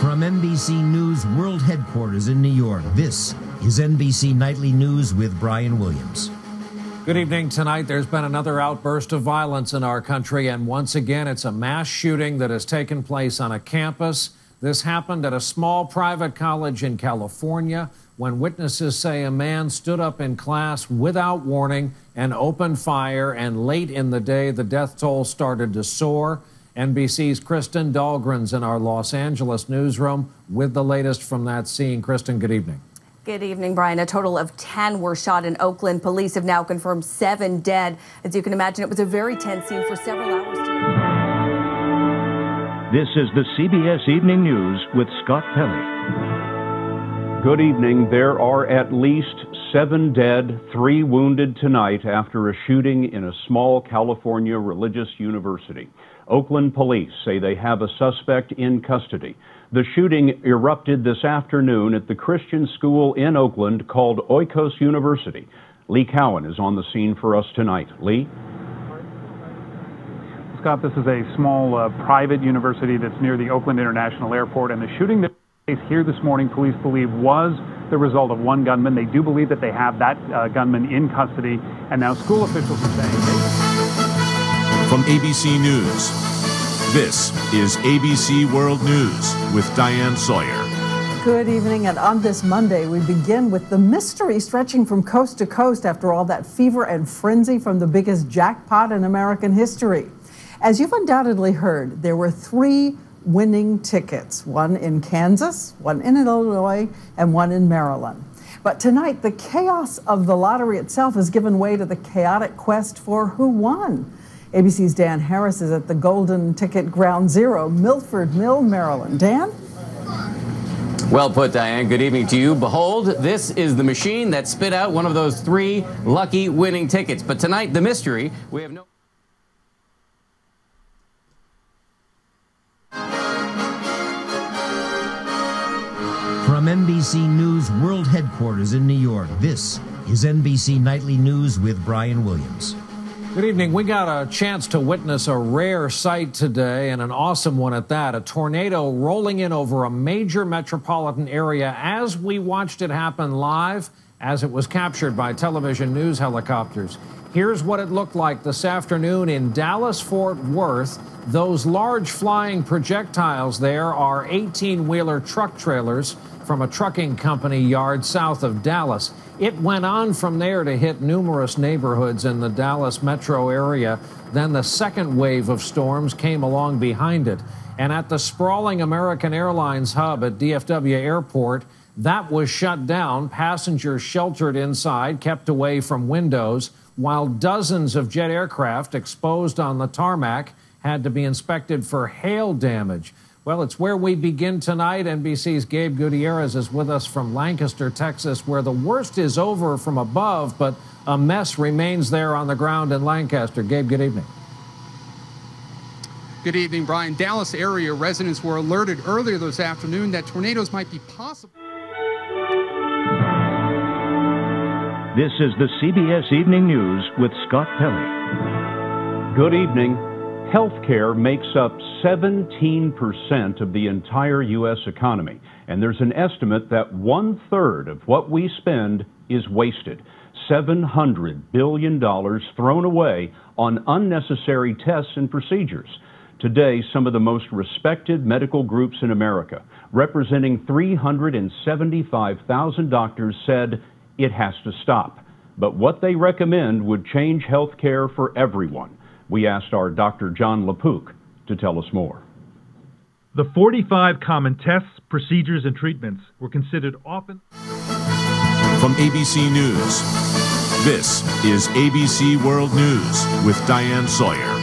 From NBC News World Headquarters in New York, this is NBC Nightly News with Brian Williams. Good evening. Tonight, there's been another outburst of violence in our country, and once again, it's a mass shooting that has taken place on a campus. This happened at a small private college in California when witnesses say a man stood up in class without warning and opened fire, and late in the day, the death toll started to soar. NBC's Kristen Dahlgren's in our Los Angeles newsroom with the latest from that scene. Kristen, good evening. Good evening, Brian. A total of 10 were shot in Oakland. Police have now confirmed 7 dead. As you can imagine, it was a very tense scene for several hours. This is the CBS Evening News with Scott Pelley. Good evening. There are at least 7 dead, 3 wounded tonight after a shooting in a small California religious university. Oakland police say they have a suspect in custody. The shooting erupted this afternoon at the Christian school in Oakland called Oikos University. Lee Cowan is on the scene for us tonight. Lee? Scott, this is a small private university that's near the Oakland International Airport, and the shooting that took place here this morning, police believe, was the result of one gunman. They do believe that they have that gunman in custody, and now school officials are saying... From ABC News, this is ABC World News with Diane Sawyer. Good evening, and on this Monday, we begin with the mystery stretching from coast to coast after all that fever and frenzy from the biggest jackpot in American history. As you've undoubtedly heard, there were 3 winning tickets, one in Kansas, one in Illinois, and one in Maryland. But tonight, the chaos of the lottery itself has given way to the chaotic quest for who won. ABC's Dan Harris is at the Golden Ticket Ground Zero, Milford Mill, Maryland. Dan? Well put, Diane. Good evening to you. Behold, this is the machine that spit out one of those 3 lucky winning tickets. But tonight, the mystery, we have no... From NBC News World Headquarters in New York, this is NBC Nightly News with Brian Williams. Good evening. We got a chance to witness a rare sight today, and an awesome one at that. A tornado rolling in over a major metropolitan area as we watched it happen live, as it was captured by television news helicopters. Here's what it looked like this afternoon in Dallas-Fort Worth. Those large flying projectiles there are 18-wheeler truck trailers from a trucking company yard south of Dallas. It went on from there to hit numerous neighborhoods in the Dallas metro area. Then the second wave of storms came along behind it. And at the sprawling American Airlines hub at DFW Airport, that was shut down. Passengers sheltered inside, kept away from windows, while dozens of jet aircraft exposed on the tarmac had to be inspected for hail damage. Well, it's where we begin tonight. NBC's Gabe Gutierrez is with us from Lancaster, Texas, where the worst is over from above, but a mess remains there on the ground in Lancaster. Gabe, good evening. Good evening, Brian. Dallas area residents were alerted earlier this afternoon that tornadoes might be possible. This is the CBS Evening News with Scott Pelley. Good evening. Healthcare makes up 17% of the entire U.S. economy, and there's an estimate that 1/3 of what we spend is wasted. $700 billion thrown away on unnecessary tests and procedures. Today, some of the most respected medical groups in America, representing 375,000 doctors, said it has to stop. But what they recommend would change health care for everyone. We asked our Dr. John LaPook to tell us more. The 45 common tests, procedures, and treatments were considered often. From ABC News, this is ABC World News with Diane Sawyer.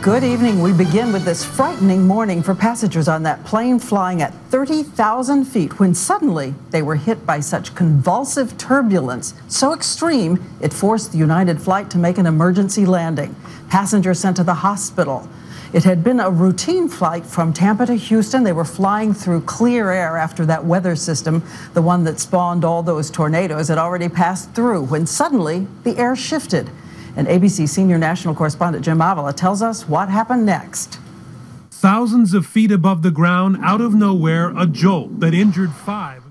Good evening. We begin with this frightening morning for passengers on that plane flying at 30,000 feet when suddenly they were hit by such convulsive turbulence, so extreme it forced the United flight to make an emergency landing. Passengers sent to the hospital. It had been a routine flight from Tampa to Houston. They were flying through clear air after that weather system, the one that spawned all those tornadoes, had already passed through when suddenly the air shifted. And ABC senior national correspondent Jim Avila tells us what happened next. Thousands of feet above the ground, out of nowhere, a jolt that injured 5.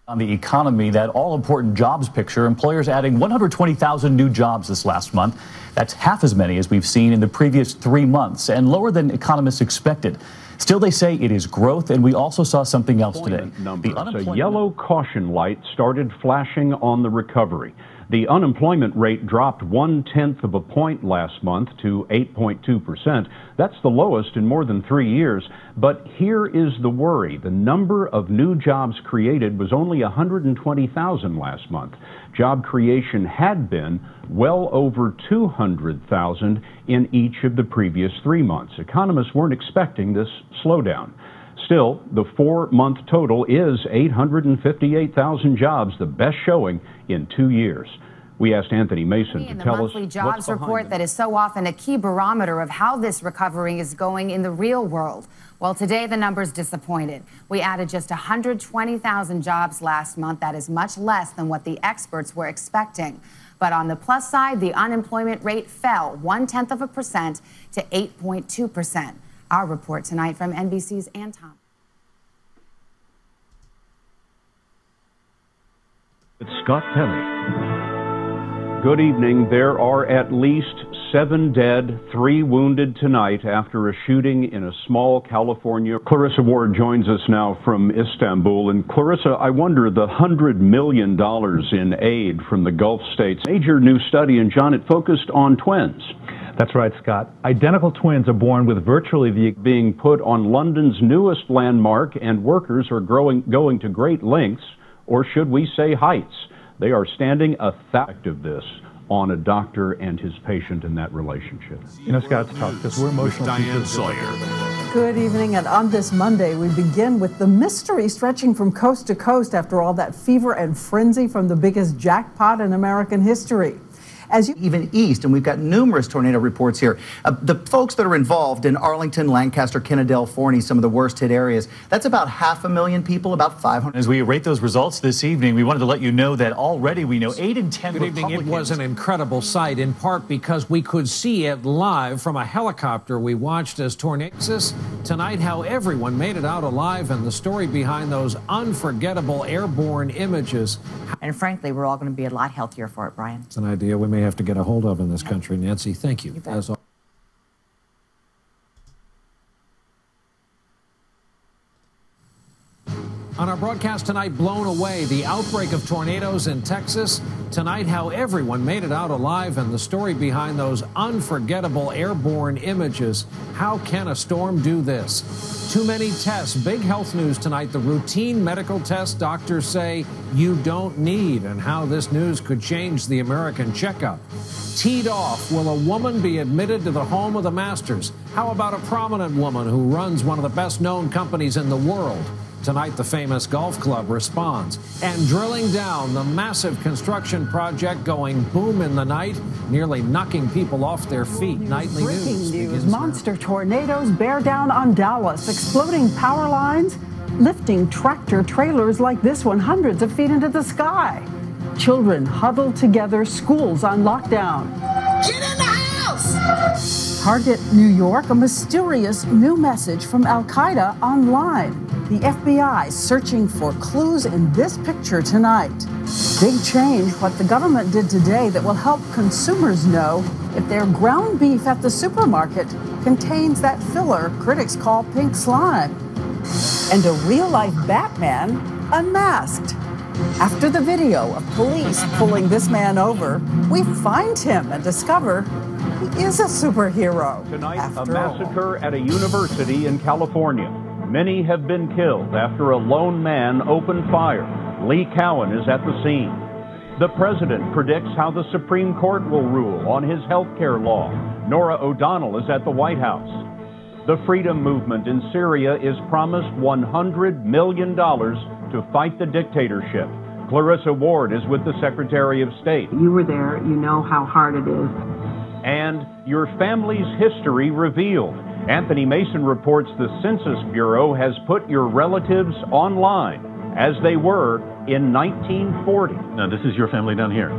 On the economy, that all-important jobs picture, employers adding 120,000 new jobs this last month. That's half as many as we've seen in the previous 3 months and lower than economists expected. Still, they say it is growth, and we also saw something else today. A yellow caution light started flashing on the recovery. The unemployment rate dropped 1/10 of a point last month to 8.2%. That's the lowest in more than 3 years. But here is the worry. The number of new jobs created was only 120,000 last month. Job creation had been well over 200,000 in each of the previous 3 months. Economists weren't expecting this slowdown. Still, the 4-month total is 858,000 jobs, the best showing in 2 years. We asked Anthony Mason to tell us the monthly jobs report that is so often a key barometer of how this recovery is going in the real world. Well, today the numbers disappointed. We added just 120,000 jobs last month. That is much less than what the experts were expecting. But on the plus side, the unemployment rate fell 0.1% to 8.2%. Our report tonight from NBC's Ann Thomas. It's Scott Pelley. Good evening. There are at least 7 dead, 3 wounded tonight after a shooting in a small California. Clarissa Ward joins us now from Istanbul. And Clarissa, I wonder, the $100 million in aid from the Gulf states, major new study, and John, it focused on twins. That's right, Scott. Identical twins are born with virtually the being put on London's newest landmark, and workers are going to great lengths, or should we say heights. They are standing a fact of this on a doctor and his patient in that relationship. You know, Scott, it's tough because we're emotional. Diane Sawyer. Good evening, and on this Monday, we begin with the mystery stretching from coast to coast after all that fever and frenzy from the biggest jackpot in American history. Even east, and we've got numerous tornado reports here. The folks that are involved in Arlington, Lancaster, Kennedale, Forney, some of the worst hit areas, that's about 500,000 people, about 500. As we rate those results this evening, we wanted to let you know that already we know 8 in 10 Good evening. It was an incredible sight, in part because we could see it live from a helicopter we watched as tornadoes. Tonight, how everyone made it out alive, and the story behind those unforgettable airborne images. And frankly, we're all going to be a lot healthier for it, Brian. It's an idea we may have to get a hold of in this country. Nancy, thank you. As always. On our broadcast tonight, blown away, the outbreak of tornadoes in Texas. Tonight, how everyone made it out alive, and the story behind those unforgettable airborne images. How can a storm do this? Too many tests. Big health news tonight. The routine medical tests doctors say you don't need, and how this news could change the American checkup. Teed off. Will a woman be admitted to the home of the Masters? How about a prominent woman who runs one of the best-known companies in the world? Tonight, the famous golf club responds. And drilling down, the massive construction project going boom in the night, nearly knocking people off their feet. Nightly Breaking news. Monster tornadoes bear down on Dallas, exploding power lines, lifting tractor trailers like this one hundreds of feet into the sky. Children huddled together, schools on lockdown. Get in the house! Target, New York, a mysterious new message from Al-Qaeda online. The FBI searching for clues in this picture tonight. Big change, what the government did today that will help consumers know if their ground beef at the supermarket contains that filler critics call pink slime. And a real-life Batman unmasked. After the video of police pulling this man over, we find him and discover he is a superhero. Tonight, a massacre at a university in California. Many have been killed after a lone man opened fire. Lee Cowan is at the scene. The president predicts how the Supreme Court will rule on his health care law. Norah O'Donnell is at the White House. The freedom movement in Syria is promised $100 million to fight the dictatorship. Clarissa Ward is with the Secretary of State. You were there. You know how hard it is. And your family's history revealed. Anthony Mason reports the Census Bureau has put your relatives online as they were in 1940. Now, this is your family down here.